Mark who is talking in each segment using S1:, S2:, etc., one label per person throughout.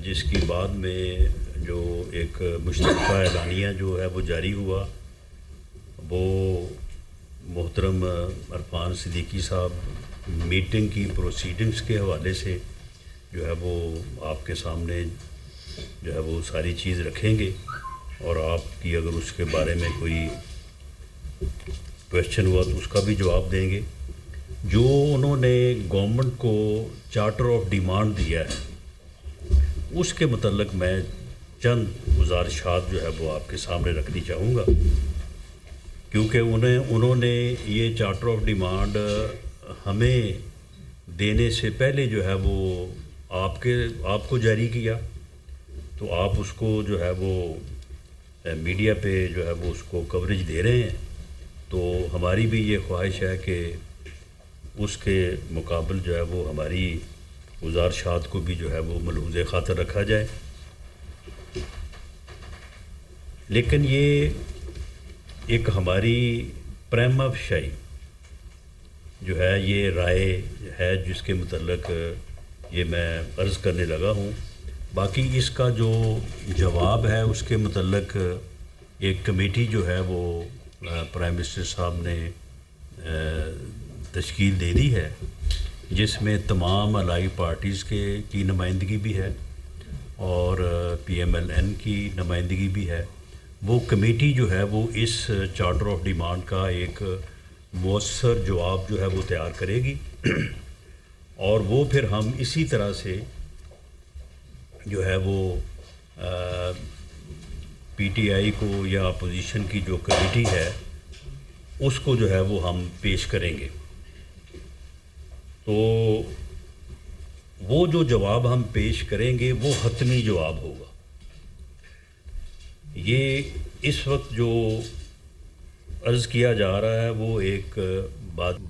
S1: جس کی بعد میں جو ایک مشترکہ اعلانیہ جو ہے وہ جاری ہوا، وہ محترم عرفان صدیقی صاحب میٹنگ کی پروسیڈنگز کے حوالے سے جو ہے وہ آپ کے سامنے جو ہے وہ ساری چیز رکھیں گے، اور آپ کی اگر اس کے بارے میں کوئی کویشچن ہوا تو اس کا بھی جواب دیں گے۔ جو انہوں نے گورنمنٹ کو چارٹر آف ڈیمانڈ دیا ہے اس کے متعلق میں چند گزارشات جو ہے وہ آپ کے سامنے رکھنی چاہوں گا، کیونکہ انہوں نے یہ چارٹر آف ڈیمانڈ ہمیں دینے سے پہلے جو ہے وہ آپ کو جاری کیا، تو آپ اس کو جو ہے وہ میڈیا پہ جو ہے وہ اس کو کوریج دے رہے ہیں، تو ہماری بھی یہ خواہش ہے کہ اس کے مقابل جو ہے وہ ہماری گزارشات کو بھی جو ہے وہ ملحوظ خاطر رکھا جائے۔ لیکن یہ ایک ہماری پریما فیشائی جو ہے یہ رائے ہے جس کے متعلق یہ میں عرض کرنے لگا ہوں۔ باقی اس کا جو جواب ہے اس کے متعلق ایک کمیٹی جو ہے وہ پرائم منسٹر صاحب نے تشکیل دے دی ہے، جس میں تمام الائی پارٹیز کی نمائندگی بھی ہے اور پی ایم ایل این کی نمائندگی بھی ہے۔ وہ کمیٹی جو ہے وہ اس چارٹر آف ڈیمانڈ کا ایک مؤثر جواب جو ہے وہ تیار کرے گی، اور وہ پھر ہم اسی طرح سے جو ہے وہ پی ٹی آئی کو یا اپوزیشن کی جو کمیٹی ہے اس کو جو ہے وہ ہم پیش کریں گے۔ تو وہ جو جواب ہم پیش کریں گے وہ حتمی جواب ہوگا۔ یہ اس وقت جو عرض کیا جا رہا ہے وہ ایک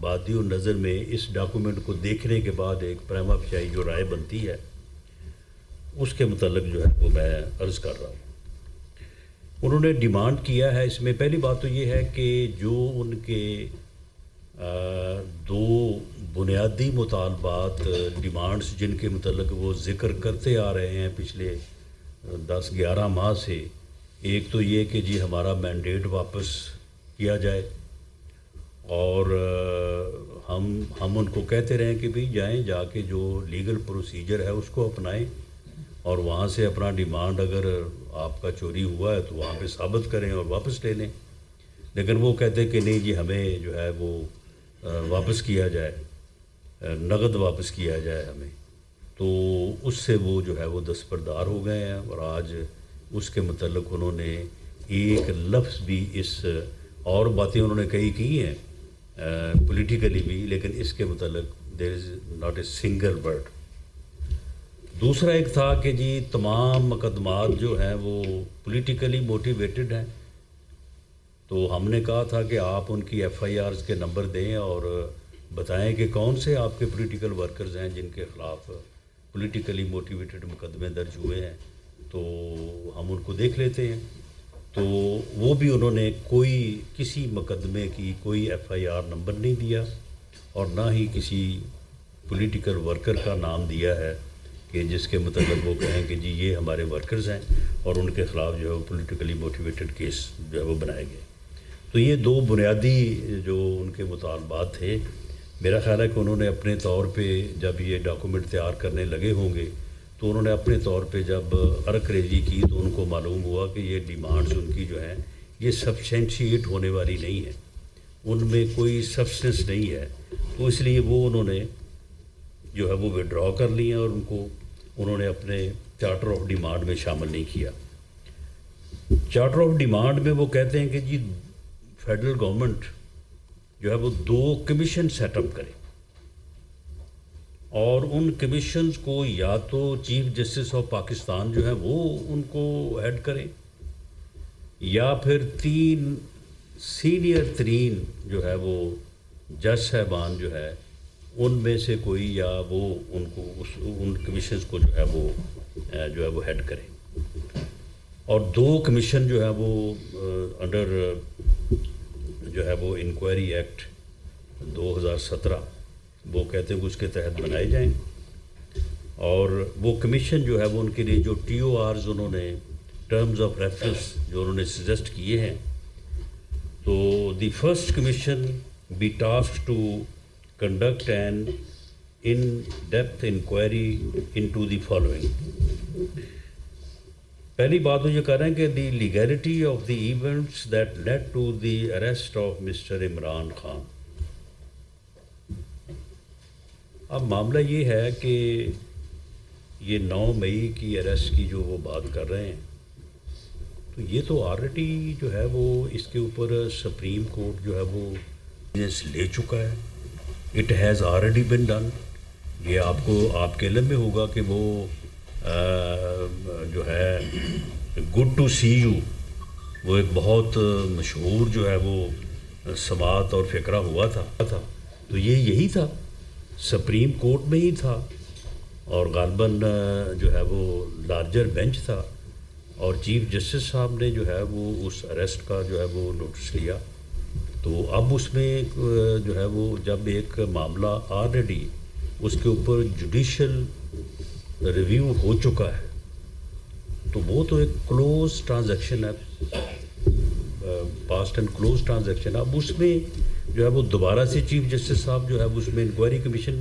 S1: بادی نظر میں اس ڈاکومنٹ کو دیکھنے کے بعد ایک پریما فیشائی جو رائے بنتی ہے اس کے متعلق جو ہے وہ میں عرض کر رہا ہوں۔ انہوں نے ڈیمانڈ کیا ہے، اس میں پہلی بات تو یہ ہے کہ جو ان کے دو بنیادی مطالبات ڈیمانڈز جن کے متعلق وہ ذکر کرتے آ رہے ہیں پچھلے 10-11 ماہ سے، ایک تو یہ کہ جی ہمارا مینڈیٹ واپس کیا جائے، اور ہم ان کو کہتے رہیں کہ بھئی جائیں، جا کے جو لیگل پروسیجر ہے اس کو اپنائیں، اور وہاں سے اپنا ڈیمانڈ اگر آپ کا چوری ہوا ہے تو وہاں پہ ثابت کریں اور واپس لے لیں۔ لیکن وہ کہتے کہ نہیں جی ہمیں جو ہے وہ واپس کیا جائے، نقد واپس کیا جائے ہمیں، تو اس سے وہ جو ہے وہ دستبردار ہو گئے ہیں، اور آج اس کے متعلق انہوں نے ایک لفظ بھی اور باتیں انہوں نے کئی کی ہیں پولیٹیکلی بھی، لیکن اس کے متعلق there is not a single word. دوسرا ایک تھا کہ جی تمام مقدمات جو ہیں وہ پولیٹیکلی موٹیویٹڈ ہیں، تو ہم نے کہا تھا کہ آپ ان کی ایف آئی آرز کے نمبر دیں اور بتائیں کہ کون سے آپ کے پولیٹیکل ورکرز ہیں جن کے خلاف پولیٹیکلی موٹیویٹڈ مقدمے درج ہوئے ہیں، تو ہم ان کو دیکھ لیتے ہیں۔ تو وہ بھی انہوں نے کسی مقدمے کی کوئی ایف آئی آر نمبر نہیں دیا، اور نہ ہی کسی پولیٹیکل ورکر کا نام دیا ہے کہ جس کے متعلق وہ کہیں کہ جی یہ ہمارے ورکرز ہیں اور ان کے خلاف جو ہے وہ پولیٹیکلی موٹیویٹڈ کیس جو ہے وہ بنائے گئے۔ تو یہ دو بنیادی جو ان کے مطالبات تھے، میرا خیال ہے کہ انہوں نے اپنے طور پہ جب یہ ڈاکومنٹ تیار کرنے لگے ہوں گے تو انہوں نے اپنے طور پہ جب عرق ریزی کی تو ان کو معلوم ہوا کہ یہ ڈیمانڈز ان کی جو ہیں یہ سبسٹینشیٹ ہونے والی نہیں ہے، ان میں کوئی سبسٹنس نہیں ہے، تو اس لیے وہ انہوں نے جو ہے وہ وڈرا کر لیا اور انہوں نے اپنے چارٹر آف ڈیمانڈ میں شامل نہیں کیا۔ چارٹر آف ڈیمانڈ میں وہ کہتے ہیں کہ جی فیڈرل گورنمنٹ جو ہے وہ 2 کمیشن سیٹ اپ کرے، اور ان کمیشنز کو یا تو چیف جسٹس آف پاکستان جو ہے وہ ان کو ہیڈ کریں، یا پھر 3 سینئر ترین جو ہے وہ جج صاحبان جو ہے ان میں سے کوئی، یا وہ ان کمیشنز کو جو ہے وہ ہیڈ کریں۔ اور 2 کمیشن جو ہے وہ انڈر جو ہے وہ انکوائری ایکٹ 2017 وہ کہتے ہیں کہ اس کے تحت بنائے جائیں، اور وہ کمیشن جو ہے وہ ان کے لیے جو ٹی او آرز انہوں نے ٹرمز آف ریفرنس جو انہوں نے سجیسٹ کیے ہیں، تو the first commission be task to conduct an in depth inquiry into the following. پہلی بات وہ یہ کر رہے ہیں کہ the legality of the events that lead to the arrest of mister Imran Khan. اب معاملہ یہ ہے کہ یہ 9 مئی کی اریسٹ کی جو وہ بات کر رہے ہیں، تو یہ تو آلریڈی جو ہے وہ اس کے اوپر سپریم کورٹ جو ہے وہ لے چکا ہے. It has already been done. یہ آپ کے علم میں ہوگا کہ وہ جو ہے گڈ ٹو سی یو، وہ ایک بہت مشہور جو ہے وہ سماعت اور فقرہ ہوا تھا. تو یہی تھا، سپریم کورٹ میں ہی تھا، اور غالباً جو ہے وہ لارجر بینچ تھا، اور چیف جسٹس صاحب نے جو ہے وہ اس اریسٹ کا جو ہے وہ نوٹس لیا. تو اب اس میں جو ہے وہ جب ایک معاملہ آلریڈی اس کے اوپر جوڈیشل ریویو ہو چکا ہے، تو وہ تو ایک کلوز ٹرانزیکشن ہے، پاسٹ اینڈ کلوز ٹرانزیکشن. اب اس میں جو ہے وہ دوبارہ سے چیف جسٹس صاحب جو ہے اس میں انکوائری کمیشن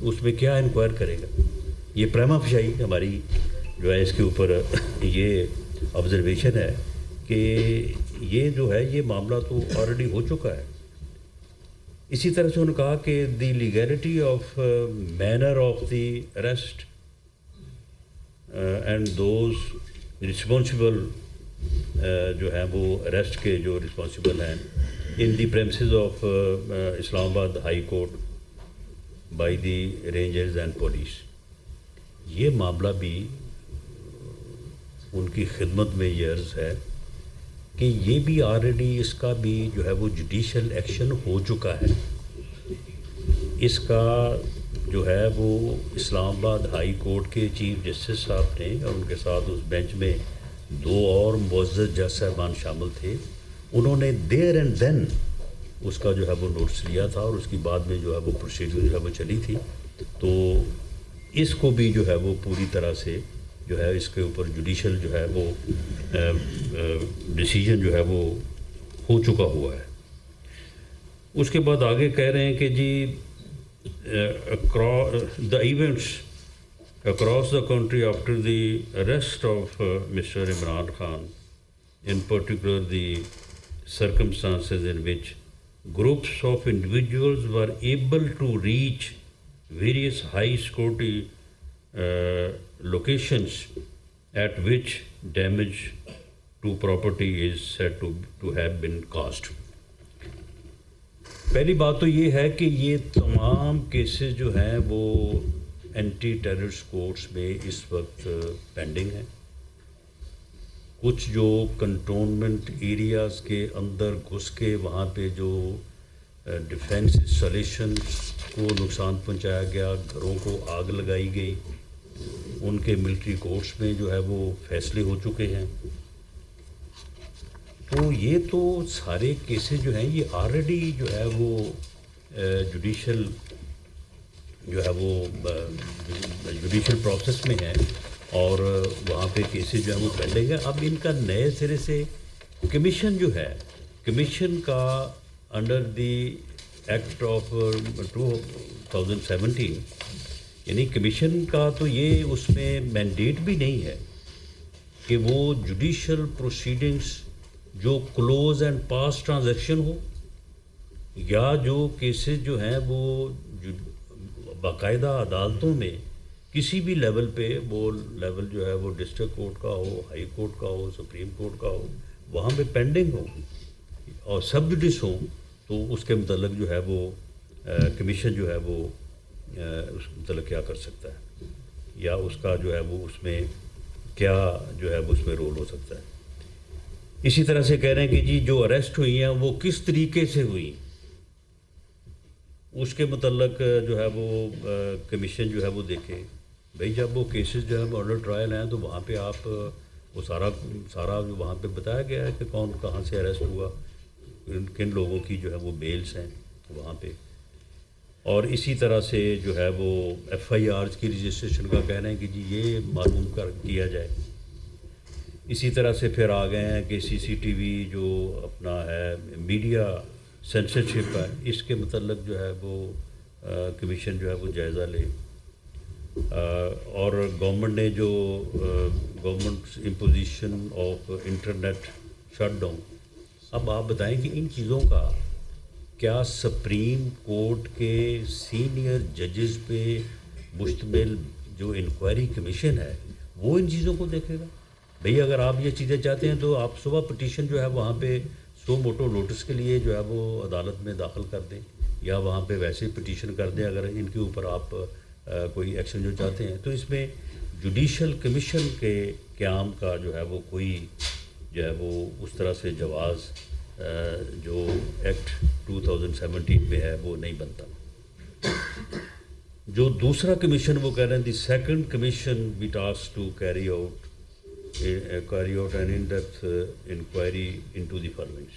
S1: اس میں کیا انکوائر کرے گا. یہ پریما فشائی ہماری جو ہے اس کے اوپر یہ آبزرویشن ہے کہ یہ جو ہے یہ معاملہ تو آلریڈی ہو چکا ہے. اسی طرح سے انہوں نے کہا کہ the legality of manner of the arrest and those responsible جو ہیں وہ اریسٹ کے جو رسپانسبل ہیں ان دی پریمسز آف اسلام آباد high court by the rangers and police. یہ معاملہ بھی ان کی خدمت میں یہ عرض ہے کہ یہ بھی آلریڈی اس کا بھی جو ہے وہ جوڈیشل ایکشن ہو چکا ہے. اس کا جو ہے وہ اسلام آباد ہائی کورٹ کے چیف جسٹس صاحب نے، اور ان کے ساتھ اس بینچ میں 2 اور معزز جج صاحبان شامل تھے، انہوں نے دیر اینڈ دین اس کا جو ہے وہ نوٹس لیا تھا، اور اس کی بعد میں جو ہے وہ پروسیڈر جو ہے وہ چلی تھی. تو اس کو بھی جو ہے وہ پوری طرح سے جو ہے اس کے اوپر جوڈیشل جو ہے وہ ڈیسیجن جو ہے وہ ہو چکا ہوا ہے. اس کے بعد آگے کہہ رہے ہیں کہ جی the events across the country after the arrest of Mr. Imran Khan, in particular the circumstances in which groups of individuals were able to reach various high security locations at which damage to property is said to have been caused. پہلی بات تو یہ ہے کہ یہ تمام cases جو ہیں وہ اینٹی ٹیررسٹ کورٹس میں اس وقت پینڈنگ ہیں. کچھ جو کنٹونمنٹ ایریاز کے اندر گھس کے وہاں پہ جو ڈیفینس انسٹالیشن کو نقصان پہنچایا گیا، گھروں کو آگ لگائی گئی، ان کے ملٹری کورٹس میں جو ہے وہ فیصلے ہو چکے ہیں. تو یہ تو سارے کیسز جو ہیں یہ آلریڈی جو ہے وہ جوڈیشل جو ہے وہ جوڈیشل پروسیس میں ہیں، اور وہاں پہ کیسز جو ہیں وہ پینڈنگ ہیں. اب ان کا نئے سرے سے کمیشن جو ہے، کمیشن کا انڈر دی ایکٹ آف 2017 یعنی کمیشن کا تو یہ اس میں مینڈیٹ بھی نہیں ہے کہ وہ جوڈیشل پروسیڈنگس جو کلوز اینڈ پاس ٹرانزیکشن ہو، یا جو کیسز جو ہیں وہ باقاعدہ عدالتوں میں کسی بھی لیول پہ، وہ لیول جو ہے وہ ڈسٹرکٹ کورٹ کا ہو، ہائی کورٹ کا ہو، سپریم کورٹ کا ہو، وہاں پہ پینڈنگ ہو اور سب جوڈس ہوں، تو اس کے متعلق جو ہے وہ کمیشن جو ہے وہ اس کے متعلق کیا کر سکتا ہے، یا اس کا جو ہے وہ اس میں کیا جو ہے وہ اس میں رول ہو سکتا ہے. اسی طرح سے کہہ رہے ہیں کہ جی جو اریسٹ ہوئی ہیں وہ کس طریقے سے ہوئی، اس کے متعلق جو ہے وہ کمیشن جو ہے وہ دیکھے. بھئی جب وہ کیسز جو ہے مرڈر ٹرائل ہیں تو وہاں پہ آپ وہ سارا وہاں پہ بتایا گیا ہے کہ کون کہاں سے اریسٹ ہوا، کن لوگوں کی جو ہے وہ بیلس ہیں وہاں پہ. اور اسی طرح سے جو ہے وہ ایف آئی آرز کی رجسٹریشن کا کہنا ہے کہ جی یہ معلوم کیا جائے. اسی طرح سے پھر آ گئے ہیں کہ سی سی ٹی وی جو اپنا ہے میڈیا سینسرشپ ہے، اس کے متعلق جو ہے وہ کمیشن جو ہے وہ جائزہ لے. اور گورنمنٹ نے جو government imposition of internet shut down, اب آپ بتائیں کہ ان چیزوں کا کیا سپریم کورٹ کے سینئر ججز پہ مشتمل جو انکوائری کمیشن ہے وہ ان چیزوں کو دیکھے گا؟ بھئی اگر آپ یہ چیزیں چاہتے ہیں تو آپ صبح پٹیشن جو ہے وہاں پہ سو موٹو نوٹس کے لیے جو ہے وہ عدالت میں داخل کر دیں، یا وہاں پہ ویسے پٹیشن کر دیں اگر ان کے اوپر آپ کوئی ایکشن جو چاہتے ہیں. تو اس میں جوڈیشل کمیشن کے قیام کا جو ہے وہ کوئی جو ہے وہ اس طرح سے جواز جو ایکٹ 2017 میں ہے وہ نہیں بنتا. جو دوسرا کمیشن وہ کہہ رہے ہیں the second commission be task to carry out an in depth inquiry into the followings.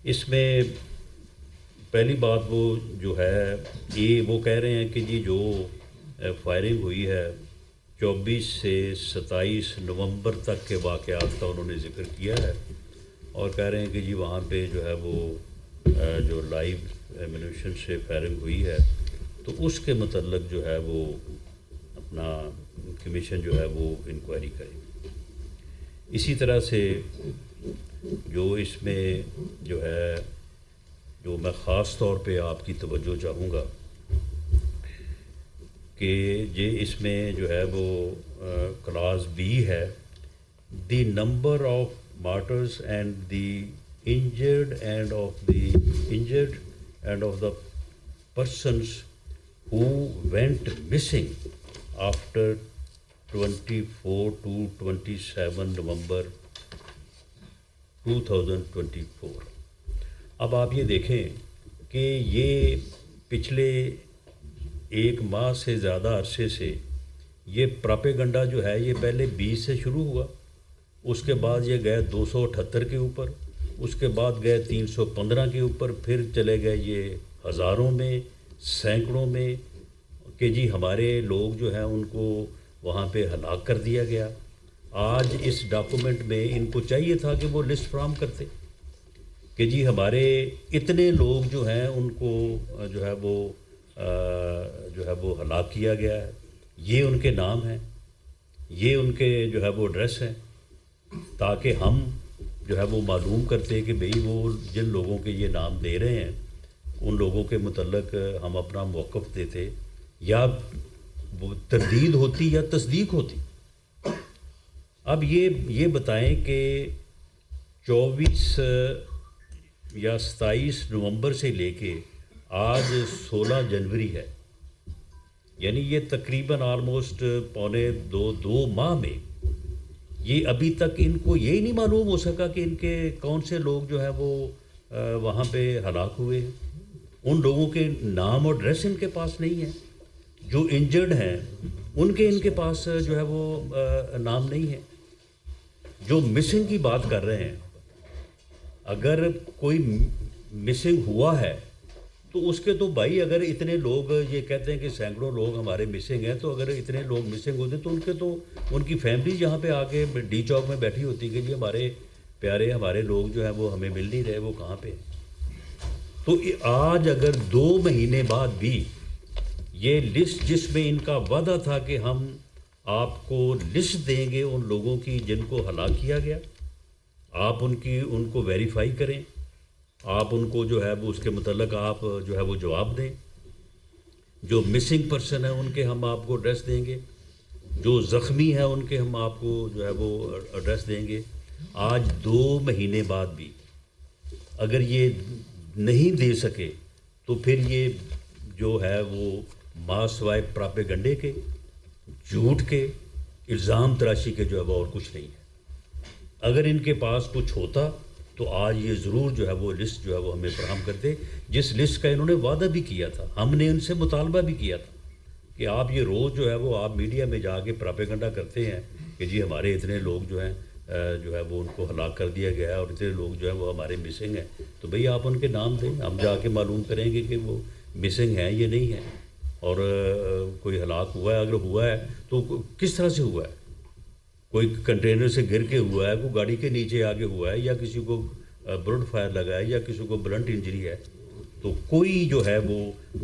S1: اس میں پہلی بات وہ جو ہے یہ وہ کہہ رہے ہیں کہ جی جو فائرنگ ہوئی ہے 24 سے 27 نومبر تک کے واقعات کا انہوں نے ذکر کیا ہے، اور کہہ رہے ہیں کہ جی وہاں پہ جو ہے وہ جو لائیو ایمونیشن سے فائرنگ ہوئی ہے تو اس کے متعلق جو ہے وہ اپنا کمیشن جو ہے وہ انکوائری کرے. اسی طرح سے جو اس میں جو ہے جو میں خاص طور پہ آپ کی توجہ چاہوں گا کہ یہ اس میں جو ہے وہ کلاس بی ہے، the number of martyrs and the injured and of the persons who went missing after 24 to 27 November 2024. اب آپ یہ دیکھیں کہ یہ پچھلے ایک ماہ سے زیادہ عرصے سے یہ پراپیگنڈا جو ہے یہ پہلے 20 سے شروع ہوا، اس کے بعد یہ گئے 278 کے اوپر، اس کے بعد گئے 315 کے اوپر، پھر چلے گئے یہ ہزاروں میں، سینکڑوں میں کہ جی ہمارے لوگ جو ہیں ان کو وہاں پہ ہلاک کر دیا گیا. آج اس ڈاکومنٹ میں ان کو چاہیے تھا کہ وہ لسٹ فراہم کرتے کہ جی ہمارے اتنے لوگ جو ہیں ان کو جو ہے وہ ہلاک کیا گیا ہے، یہ ان کے نام ہیں، یہ ان کے جو ہے وہ ایڈریس ہیں، تاکہ ہم جو ہے وہ معلوم کرتے کہ بھئی وہ جن لوگوں کے یہ نام دے رہے ہیں ان لوگوں کے متعلق ہم اپنا موقف دیتے، یا وہ تردید ہوتی یا تصدیق ہوتی. اب یہ بتائیں کہ 24 یا 27 نومبر سے لے کے آج 16 جنوری ہے، یعنی یہ تقریباً آلموسٹ پونے دو ماہ میں یہ ابھی تک ان کو یہی نہیں معلوم ہو سکا کہ ان کے کون سے لوگ جو ہے وہ وہاں پہ ہلاک ہوئے. ان لوگوں کے نام اور ایڈریس ان کے پاس نہیں ہے، جو انجرڈ ہیں ان کے پاس جو ہے وہ نام نہیں ہے. جو مسنگ کی بات کر رہے ہیں، اگر کوئی مسنگ ہوا ہے تو اس کے تو بھائی اگر اتنے لوگ یہ کہتے ہیں کہ سینکڑوں لوگ ہمارے مسنگ ہیں، تو اگر اتنے لوگ مسنگ ہوتے تو ان کی فیملی جہاں پہ آ کے ڈی چوک میں بیٹھی ہوتی کہ جی ہمارے پیارے ہمارے لوگ جو ہیں وہ ہمیں مل نہیں رہے، وہ کہاں پہ. تو آج اگر 2 مہینے بعد بھی یہ لسٹ جس میں ان کا وعدہ تھا کہ ہم آپ کو لسٹ دیں گے ان لوگوں کی جن کو ہلاک کیا گیا، آپ ان کو ویریفائی کریں، آپ ان کو جو ہے وہ اس کے متعلق آپ جو ہے وہ جواب دیں. جو مسنگ پرسن ہیں ان کے ہم آپ کو ایڈریس دیں گے، جو زخمی ہیں ان کے ہم آپ کو جو ہے وہ ایڈریس دیں گے. آج 2 مہینے بعد بھی اگر یہ نہیں دے سکے تو پھر یہ جو ہے وہ ماس وائے پراپیگنڈے کے، جھوٹ کے، الزام تراشی کے جو ہے وہ اور کچھ نہیں ہے. اگر ان کے پاس کچھ ہوتا تو آج یہ ضرور جو ہے وہ لسٹ جو ہے وہ ہمیں فراہم کرتے، جس لسٹ کا انہوں نے وعدہ بھی کیا تھا. ہم نے ان سے مطالبہ بھی کیا تھا کہ آپ یہ روز جو ہے وہ آپ میڈیا میں جا کے پراپیگنڈا کرتے ہیں کہ جی ہمارے اتنے لوگ جو ہیں جو ہے وہ ان کو ہلاک کر دیا گیا ہے اور اتنے لوگ جو ہیں وہ ہمارے مسنگ ہیں، تو بھئی آپ ان کے نام دیں، ہم جا کے معلوم کریں گے کہ وہ مسنگ ہیں یہ نہیں ہیں، اور کوئی ہلاک ہوا ہے، اگر ہوا ہے تو کس طرح سے ہوا ہے؟ کوئی کنٹینر سے گر کے ہوا ہے، کوئی گاڑی کے نیچے آگے ہوا ہے، یا کسی کو بلٹ فائر لگا ہے، یا کسی کو بلنٹ انجری ہے، تو کوئی جو ہے وہ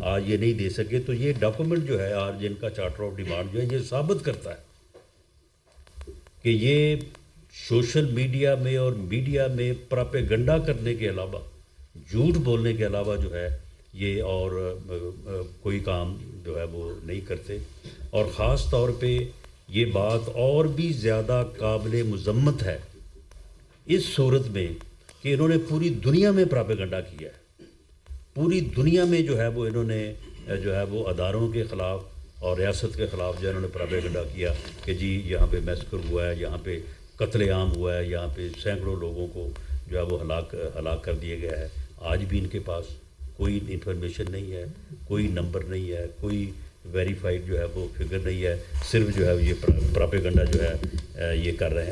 S1: آج یہ نہیں دے سکے. تو یہ ڈاکومنٹ جو ہے آج جن کا چارٹر آف ڈیمانڈ جو ہے یہ ثابت کرتا ہے کہ یہ سوشل میڈیا میں اور میڈیا میں پراپیگنڈا کرنے کے علاوہ، جھوٹ بولنے کے علاوہ جو ہے یہ اور کوئی کام جو ہے وہ نہیں کرتے. اور خاص طور پہ یہ بات اور بھی زیادہ قابل مذمت ہے اس صورت میں کہ انہوں نے پوری دنیا میں پراپیگنڈا کیا ہے. پوری دنیا میں جو ہے وہ انہوں نے جو ہے وہ اداروں کے خلاف اور ریاست کے خلاف جو ہے انہوں نے پراپیگنڈا کیا کہ جی یہاں پہ میسکر ہوا ہے، یہاں پہ قتل عام ہوا ہے، یہاں پہ سینکڑوں لوگوں کو جو ہے وہ ہلاک کر دیا گیا ہے. آج بھی ان کے پاس کوئی انفارمیشن نہیں ہے، کوئی نمبر نہیں ہے، کوئی ویریفائڈ جو ہے وہ فگر نہیں ہے، صرف جو ہے یہ پراپیگنڈا جو ہے یہ کر رہے ہیں.